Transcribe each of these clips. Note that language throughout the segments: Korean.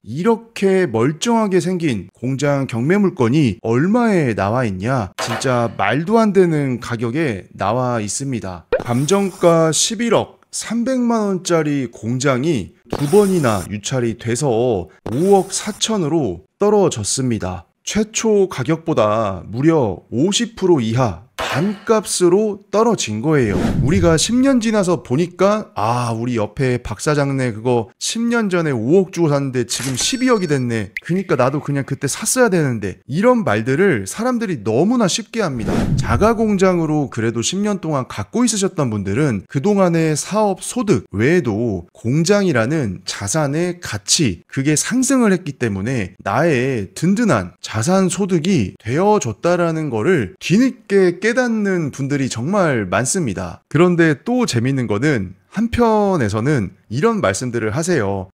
이렇게 멀쩡하게 생긴 공장 경매 물건이 얼마에 나와 있냐? 진짜 말도 안 되는 가격에 나와 있습니다. 감정가 11억 300만 원짜리 공장이 두 번이나 유찰이 돼서 5억 4천으로 떨어졌습니다. 최초 가격보다 무려 50% 이하 반값으로 떨어진 거예요. 우리가 10년 지나서 보니까 우리 옆에 박사장네 그거 10년 전에 5억 주고 샀는데 지금 12억이 됐네. 그러니까 나도 그냥 그때 샀어야 되는데, 이런 말들을 사람들이 너무나 쉽게 합니다. 자가 공장으로 그래도 10년 동안 갖고 있으셨던 분들은 그동안의 사업 소득 외에도 공장이라는 자산의 가치, 그게 상승을 했기 때문에 나의 든든한 자산 소득이 되어줬다라는 거를 뒤늦게 깨닫는 분들이 정말 많습니다. 그런데 또 재밌는 거는 한편에서는 이런 말씀들을 하세요.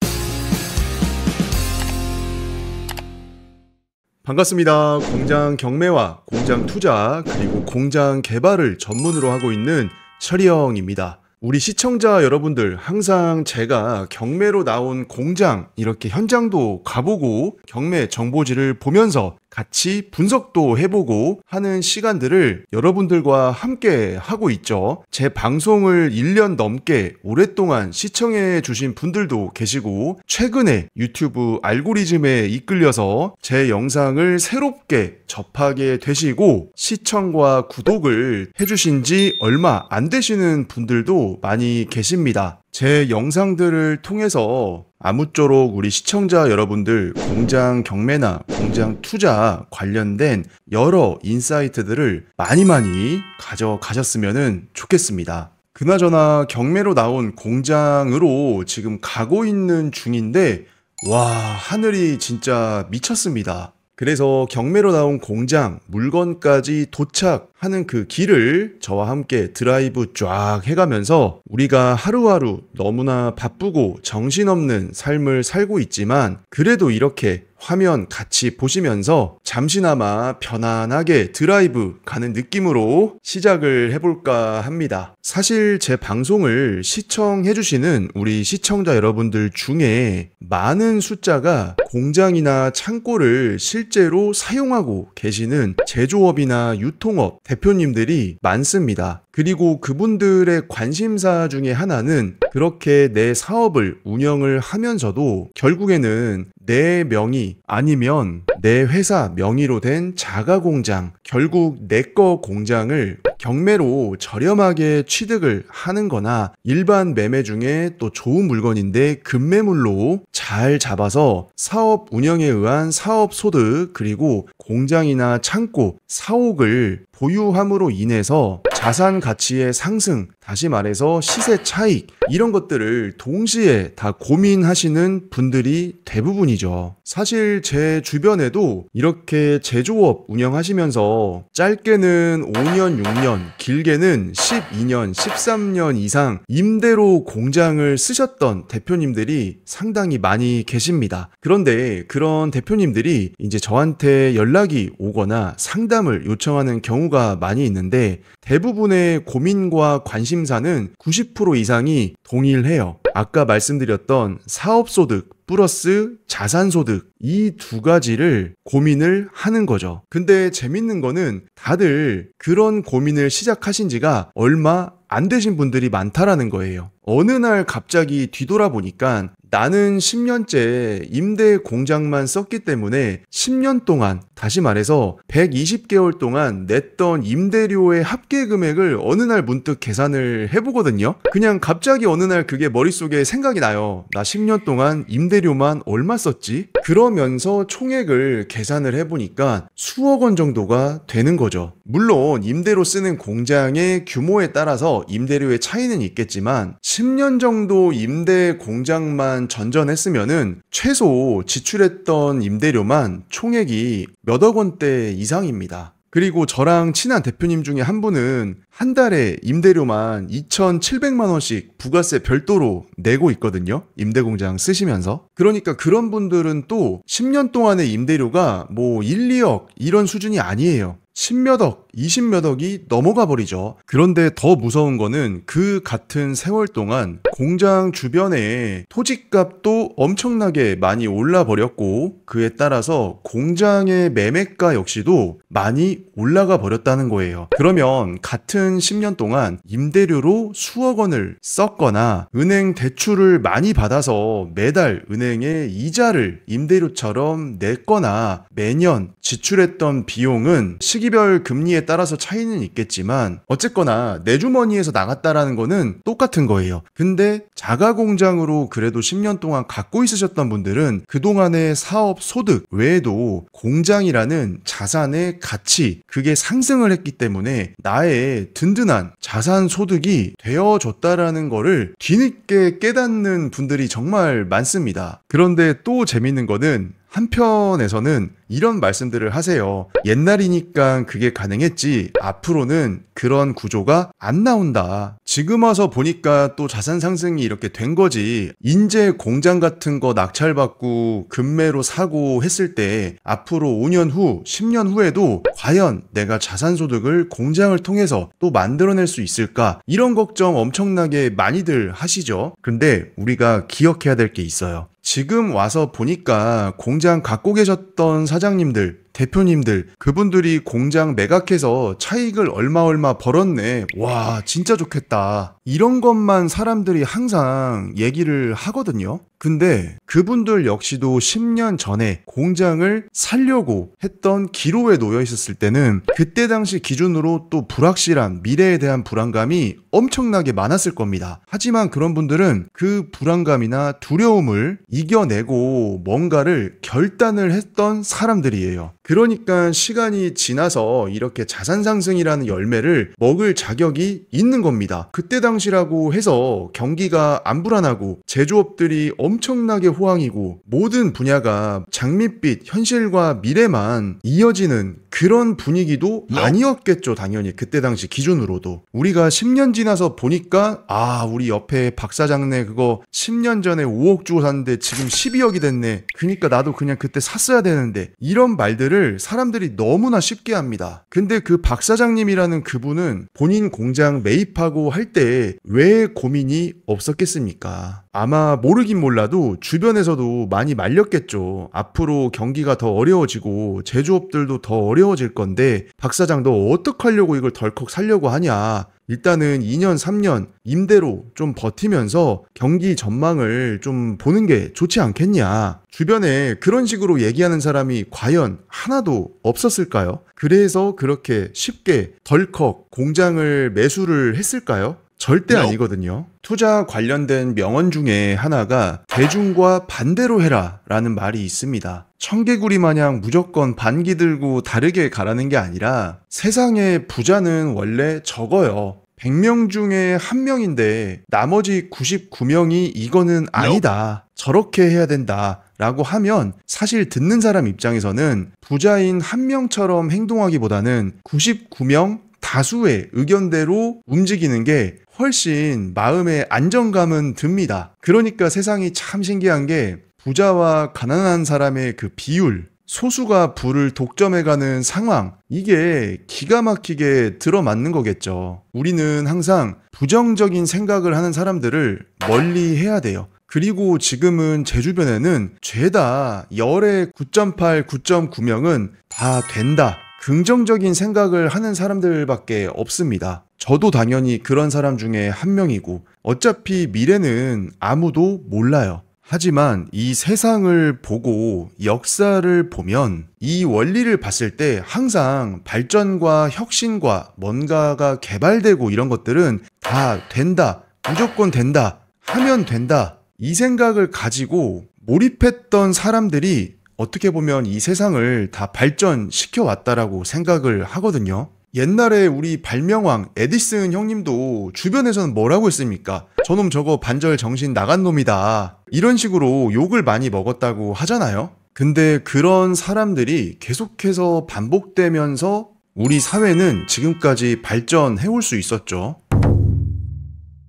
반갑습니다. 공장 경매와 공장 투자 그리고 공장 개발을 전문으로 하고 있는 철이형입니다. 우리 시청자 여러분들, 항상 제가 경매로 나온 공장 이렇게 현장도 가보고 경매 정보지를 보면서 같이 분석도 해보고 하는 시간들을 여러분들과 함께 하고 있죠. 제 방송을 1년 넘게 오랫동안 시청해 주신 분들도 계시고, 최근에 유튜브 알고리즘에 이끌려서 제 영상을 새롭게 접하게 되시고 시청과 구독을 해주신 지 얼마 안 되시는 분들도 많이 계십니다. 제 영상들을 통해서 아무쪼록 우리 시청자 여러분들 공장 경매나 공장 투자 관련된 여러 인사이트들을 많이 가져가셨으면 좋겠습니다. 그나저나 경매로 나온 공장으로 지금 가고 있는 중인데, 와, 하늘이 진짜 미쳤습니다. 그래서 경매로 나온 공장 물건까지 도착하는 그 길을 저와 함께 드라이브 쫙 해가면서, 우리가 하루하루 너무나 바쁘고 정신없는 삶을 살고 있지만 그래도 이렇게 화면 같이 보시면서 잠시나마 편안하게 드라이브 가는 느낌으로 시작을 해볼까 합니다. 사실 제 방송을 시청해주시는 우리 시청자 여러분들 중에 많은 숫자가 공장이나 창고를 실제로 사용하고 계시는 제조업이나 유통업 대표님들이 많습니다. 그리고 그분들의 관심사 중에 하나는 그렇게 내 사업을 운영을 하면서도 결국에는 내 명의 아니면 내 회사 명의로 된 자가 공장, 결국 내 거 공장을 경매로 저렴하게 취득을 하는 거나, 일반 매매 중에 또 좋은 물건인데 급매물로 잘 잡아서 사업 운영에 의한 사업 소득, 그리고 공장이나 창고, 사옥을 보유함으로 인해서 자산 가치의 상승, 다시 말해서 시세 차익, 이런 것들을 동시에 다 고민하시는 분들이 대부분이죠. 사실 제 주변에도 이렇게 제조업 운영하시면서 짧게는 5년, 6년, 길게는 12년, 13년 이상 임대로 공장을 쓰셨던 대표님들이 상당히 많이 계십니다. 그런데 그런 대표님들이 이제 저한테 연락이 오거나 상담을 요청하는 경우가 많이 있는데, 대부분의 고민과 관심사는 90% 이상이 동일해요. 아까 말씀드렸던 사업소득 플러스 자산소득, 이 두 가지를 고민을 하는 거죠. 근데 재밌는 거는 다들 그런 고민을 시작하신 지가 얼마 안 되신 분들이 많다라는 거예요. 어느 날 갑자기 뒤돌아보니까 나는 10년째 임대 공장만 썼기 때문에 10년 동안, 다시 말해서 120개월 동안 냈던 임대료의 합계 금액을 어느 날 문득 계산을 해보거든요. 그냥 갑자기 어느 날 그게 머릿속에 생각이 나요. 나 10년 동안 임대료만 얼마 썼지? 그러면서 총액을 계산을 해보니까 수억 원 정도가 되는 거죠. 물론 임대로 쓰는 공장의 규모에 따라서 임대료의 차이는 있겠지만 10년 정도 임대 공장만 전전했으면은 최소 지출했던 임대료만 총액이 몇억 원대 이상입니다. 그리고 저랑 친한 대표님 중에 한 분은 한 달에 임대료만 2,700만 원씩 부가세 별도로 내고 있거든요. 임대공장 쓰시면서. 그러니까 그런 분들은 또 10년 동안의 임대료가 뭐 1, 2억 이런 수준이 아니에요. 10몇 억, 20몇 억이 넘어가 버리죠. 그런데 더 무서운 거는 그 같은 세월 동안 공장 주변에 토지값도 엄청나게 많이 올라 버렸고, 그에 따라서 공장의 매매가 역시도 많이 올라가 버렸다는 거예요. 그러면 같은 10년 동안 임대료로 수억 원을 썼거나 은행 대출을 많이 받아서 매달 은행에 이자를 임대료처럼 냈거나 매년 지출했던 비용은 시기별 금리에 따라서 차이는 있겠지만 어쨌거나 내 주머니에서 나갔다라는 거는 똑같은 거예요. 근데 자가 공장으로 그래도 10년 동안 갖고 있으셨던 분들은 그동안의 사업 소득 외에도 공장이라는 자산의 가치, 그게 상승을 했기 때문에 나의 든든한 자산 소득이 되어줬다라는 거를 뒤늦게 깨닫는 분들이 정말 많습니다. 그런데 또 재밌는 거는 한편에서는 이런 말씀들을 하세요. 옛날이니까 그게 가능했지 앞으로는 그런 구조가 안 나온다. 지금 와서 보니까 또 자산 상승이 이렇게 된 거지. 인제 공장 같은 거 낙찰받고 금매로 사고 했을 때 앞으로 5년 후, 10년 후에도 과연 내가 자산 소득을 공장을 통해서 또 만들어낼 수 있을까? 이런 걱정 엄청나게 많이들 하시죠. 근데 우리가 기억해야 될 게 있어요. 지금 와서 보니까 공장 갖고 계셨던 사장님들, 대표님들, 그분들이 공장 매각해서 차익을 얼마 벌었네. 와, 진짜 좋겠다. 이런 것만 사람들이 항상 얘기를 하거든요. 근데 그분들 역시도 10년 전에 공장을 살려고 했던 기로에 놓여 있었을 때는 그때 당시 기준으로 또 불확실한 미래에 대한 불안감이 엄청나게 많았을 겁니다. 하지만 그런 분들은 그 불안감이나 두려움을 이겨내고 뭔가를 결단을 했던 사람들이에요. 그러니까 시간이 지나서 이렇게 자산 상승이라는 열매를 먹을 자격이 있는 겁니다. 그때 당시라고 해서 경기가 안 불안하고 제조업들이 엄청나게 호황이고 모든 분야가 장밋빛 현실과 미래만 이어지는 그런 분위기도 아니었겠죠. 당연히 그때 당시 기준으로도. 우리가 10년 지나서 보니까 우리 옆에 박 사장네 그거 10년 전에 5억 주고 샀는데 지금 12억이 됐네. 그러니까 나도 그냥 그때 샀어야 되는데, 이런 말들을 사람들이 너무나 쉽게 합니다. 근데 그 박 사장님이라는 그분은 본인 공장 매입하고 할 때 왜 고민이 없었겠습니까? 아마 모르긴 몰라도 주변에서도 많이 말렸겠죠. 앞으로 경기가 더 어려워지고 제조업들도 더 어려워질 건데 박 사장 너 어떡하려고 이걸 덜컥 살려고 하냐. 일단은 2년, 3년 임대로 좀 버티면서 경기 전망을 좀 보는 게 좋지 않겠냐. 주변에 그런 식으로 얘기하는 사람이 과연 하나도 없었을까요? 그래서 그렇게 쉽게 덜컥 공장을 매수를 했을까요? 절대 아니거든요. 투자 관련된 명언 중에 하나가 대중과 반대로 해라 라는 말이 있습니다. 청개구리 마냥 무조건 반기 들고 다르게 가라는 게 아니라 세상의 부자는 원래 적어요. 100명 중에 1명인데 나머지 99명이 이거는 아니다. 저렇게 해야 된다. 라고 하면 사실 듣는 사람 입장에서는 부자인 1명처럼 행동하기보다는 99명 다수의 의견대로 움직이는 게 훨씬 마음의 안정감은 듭니다. 그러니까 세상이 참 신기한 게 부자와 가난한 사람의 그 비율, 소수가 부를 독점해가는 상황, 이게 기가 막히게 들어맞는 거겠죠. 우리는 항상 부정적인 생각을 하는 사람들을 멀리 해야 돼요. 그리고 지금은 제 주변에는 죄다 열의 9.8, 9.9명은 다 된다. 긍정적인 생각을 하는 사람들밖에 없습니다. 저도 당연히 그런 사람 중에 한 명이고 어차피 미래는 아무도 몰라요. 하지만 이 세상을 보고 역사를 보면 이 원리를 봤을 때 항상 발전과 혁신과 뭔가가 개발되고 이런 것들은 다 된다, 무조건 된다, 하면 된다, 이 생각을 가지고 몰입했던 사람들이 어떻게 보면 이 세상을 다 발전시켜 왔다라고 생각을 하거든요. 옛날에 우리 발명왕 에디슨 형님도 주변에서는 뭐라고 했습니까? 저놈 저거 반절 정신 나간 놈이다. 이런 식으로 욕을 많이 먹었다고 하잖아요. 근데 그런 사람들이 계속해서 반복되면서 우리 사회는 지금까지 발전해 올 수 있었죠.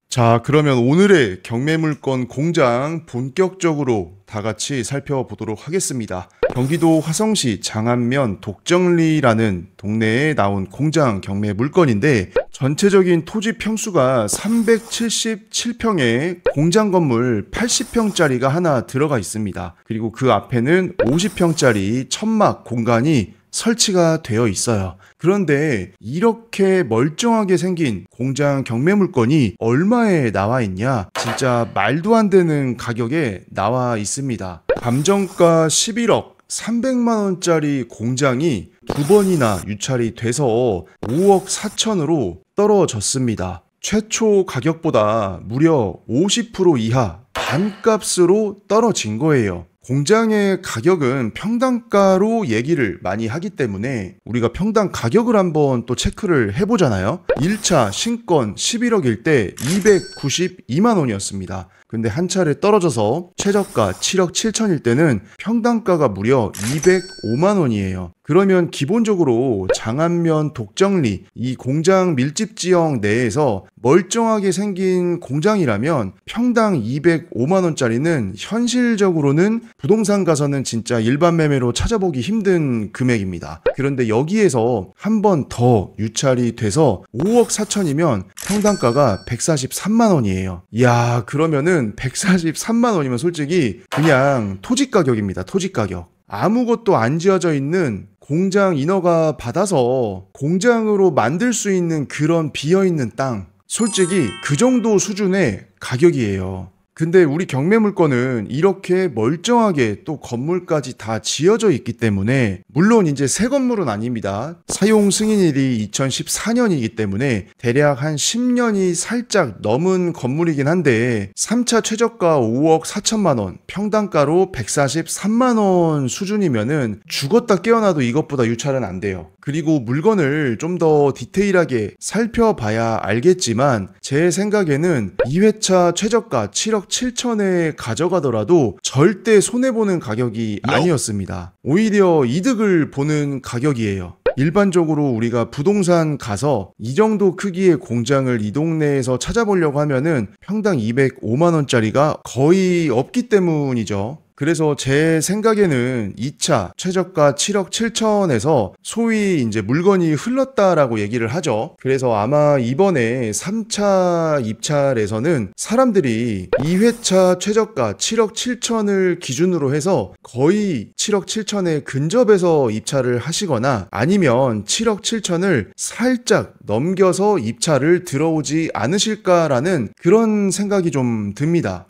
자, 그러면 오늘의 경매물건 공장 본격적으로 다 같이 살펴보도록 하겠습니다. 경기도 화성시 장안면 독정리라는 동네에 나온 공장 경매 물건인데 전체적인 토지 평수가 377평에 공장 건물 80평짜리가 하나 들어가 있습니다. 그리고 그 앞에는 50평짜리 천막 공간이 설치가 되어 있어요. 그런데 이렇게 멀쩡하게 생긴 공장 경매 물건이 얼마에 나와 있냐? 진짜 말도 안 되는 가격에 나와 있습니다. 감정가 11억 300만 원짜리 공장이 두 번이나 유찰이 돼서 5억 4천으로 떨어졌습니다. 최초 가격보다 무려 50% 이하 반값으로 떨어진 거예요. 공장의 가격은 평당가로 얘기를 많이 하기 때문에 우리가 평당 가격을 한번 또 체크를 해보잖아요. 1차 신권 11억일 때 292만 원이었습니다. 근데 한 차례 떨어져서 최저가 7억 7천일 때는 평당가가 무려 205만 원이에요. 그러면 기본적으로 장안면 독정리 이 공장 밀집 지역 내에서 멀쩡하게 생긴 공장이라면 평당 205만 원짜리는 현실적으로는 부동산 가서는 진짜 일반 매매로 찾아보기 힘든 금액입니다. 그런데 여기에서 한 번 더 유찰이 돼서 5억 4천이면 평당가가 143만 원이에요. 이야, 그러면은 143만 원이면 솔직히 그냥 토지 가격입니다. 토지 가격. 아무것도 안 지어져 있는 공장 인허가 받아서 공장으로 만들 수 있는 그런 비어있는 땅, 솔직히 그 정도 수준의 가격이에요. 근데 우리 경매 물건은 이렇게 멀쩡하게 또 건물까지 다 지어져 있기 때문에 물론 이제 새 건물은 아닙니다. 사용 승인일이 2014년이기 때문에 대략 한 10년이 살짝 넘은 건물이긴 한데 3차 최저가 5억 4천만 원, 평당가로 143만 원 수준이면은 죽었다 깨어나도 이것보다 유찰은 안 돼요. 그리고 물건을 좀 더 디테일하게 살펴봐야 알겠지만 제 생각에는 2회차 최저가 7억 7천에 가져가더라도 절대 손해보는 가격이 아니었습니다. 오히려 이득을 보는 가격이에요. 일반적으로 우리가 부동산 가서 이 정도 크기의 공장을 이 동네에서 찾아보려고 하면은 평당 205만 원짜리가 거의 없기 때문이죠. 그래서 제 생각에는 2차 최저가 7억 7천에서 소위 이제 물건이 흘렀다라고 얘기를 하죠. 그래서 아마 이번에 3차 입찰에서는 사람들이 2회차 최저가 7억 7천을 기준으로 해서 거의 7억 7천에 근접해서 입찰을 하시거나 아니면 7억 7천을 살짝 넘겨서 입찰을 들어오지 않으실까라는 그런 생각이 좀 듭니다.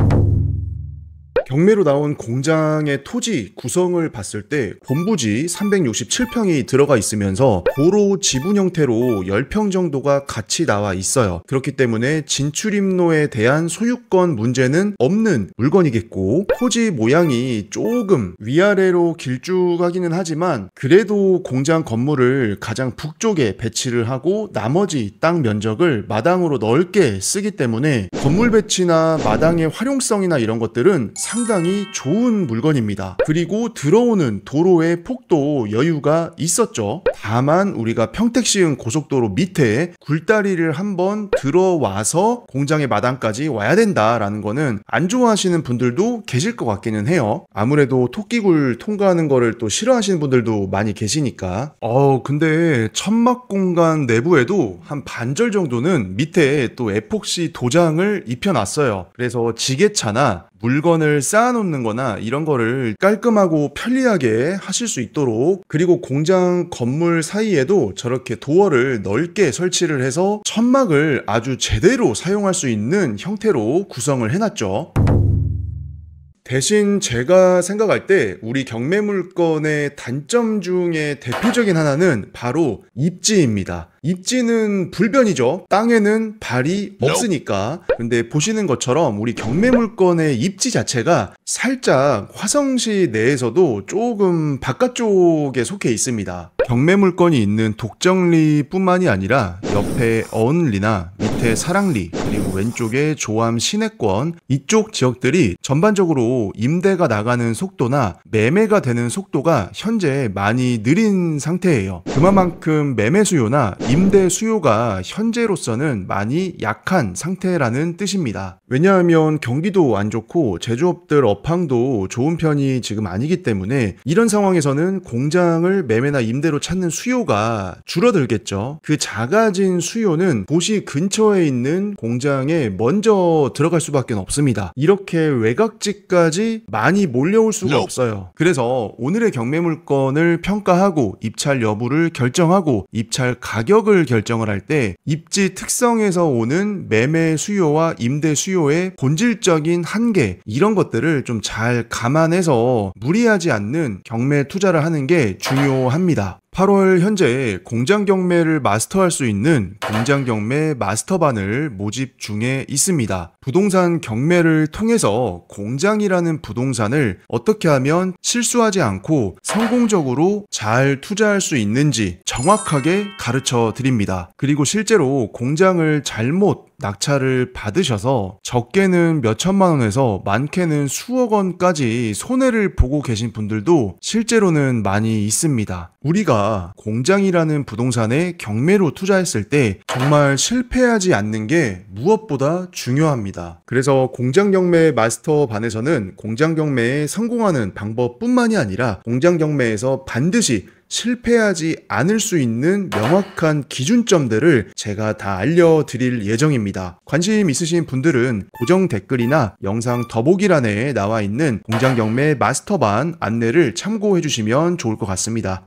경매로 나온 공장의 토지 구성을 봤을 때 본부지 367평이 들어가 있으면서 도로 지분 형태로 10평 정도가 같이 나와 있어요. 그렇기 때문에 진출입로에 대한 소유권 문제는 없는 물건이겠고 토지 모양이 조금 위아래로 길쭉하기는 하지만 그래도 공장 건물을 가장 북쪽에 배치를 하고 나머지 땅 면적을 마당으로 넓게 쓰기 때문에 건물 배치나 마당의 활용성이나 이런 것들은 상당히 좋은 물건입니다. 그리고 들어오는 도로의 폭도 여유가 있었죠. 다만 우리가 평택시흥 고속도로 밑에 굴다리를 한번 들어와서 공장의 마당까지 와야 된다라는 거는 안 좋아하시는 분들도 계실 것 같기는 해요. 아무래도 토끼굴 통과하는 거를 또 싫어하시는 분들도 많이 계시니까. 근데 천막 공간 내부에도 한 반절 정도는 밑에 또 에폭시 도장을 입혀놨어요. 그래서 지게차나 물건을 쌓아놓는 거나 이런 거를 깔끔하고 편리하게 하실 수 있도록, 그리고 공장 건물 사이에도 저렇게 도어를 넓게 설치를 해서 천막을 아주 제대로 사용할 수 있는 형태로 구성을 해놨죠. 대신 제가 생각할 때 우리 경매 물건의 단점 중에 대표적인 하나는 바로 입지입니다. 입지는 불변이죠. 땅에는 발이 없으니까. 근데 보시는 것처럼 우리 경매 물건의 입지 자체가 살짝 화성시 내에서도 조금 바깥쪽에 속해 있습니다. 경매 물건이 있는 독정리 뿐만이 아니라 옆에 어운리나 밑에 사랑리, 그리고 왼쪽에 조암 시내권, 이쪽 지역들이 전반적으로 임대가 나가는 속도나 매매가 되는 속도가 현재 많이 느린 상태예요. 그만큼 매매 수요나 임대 수요가 현재로서는 많이 약한 상태라는 뜻입니다. 왜냐하면 경기도 안 좋고 제조업들 업황도 좋은 편이 지금 아니기 때문에 이런 상황에서는 공장을 매매나 임대로 찾는 수요가 줄어들겠죠. 그 작아진 수요는 도시 근처에 있는 공장에 먼저 들어갈 수밖에 없습니다. 이렇게 외곽지까지 많이 몰려올 수가 없어요. 그래서 오늘의 경매물건을 평가하고 입찰 여부를 결정하고 입찰 가격을 결정을 할 때 입지 특성에서 오는 매매 수요와 임대 수요의 본질적인 한계, 이런 것들을 좀 잘 감안해서 무리하지 않는 경매 투자를 하는 게 중요합니다. 8월 현재 공장 경매를 마스터할 수 있는 공장 경매 마스터반을 모집 중에 있습니다. 부동산 경매를 통해서 공장이라는 부동산을 어떻게 하면 실수하지 않고 성공적으로 잘 투자할 수 있는지 정확하게 가르쳐 드립니다. 그리고 실제로 공장을 잘못 낙찰을 받으셔서 적게는 몇 천만 원에서 많게는 수억 원까지 손해를 보고 계신 분들도 실제로는 많이 있습니다. 우리가 공장이라는 부동산에 경매로 투자했을 때 정말 실패하지 않는 게 무엇보다 중요합니다. 그래서 공장 경매 마스터 반에서는 공장 예매에 성공하는 방법뿐만이 아니라 공장 경매에서 반드시 실패하지 않을 수 있는 명확한 기준점들을 제가 다 알려드릴 예정입니다. 관심 있으신 분들은 고정 댓글이나 영상 더보기란에 나와 있는 공장 경매 마스터반 안내를 참고해 주시면 좋을 것 같습니다.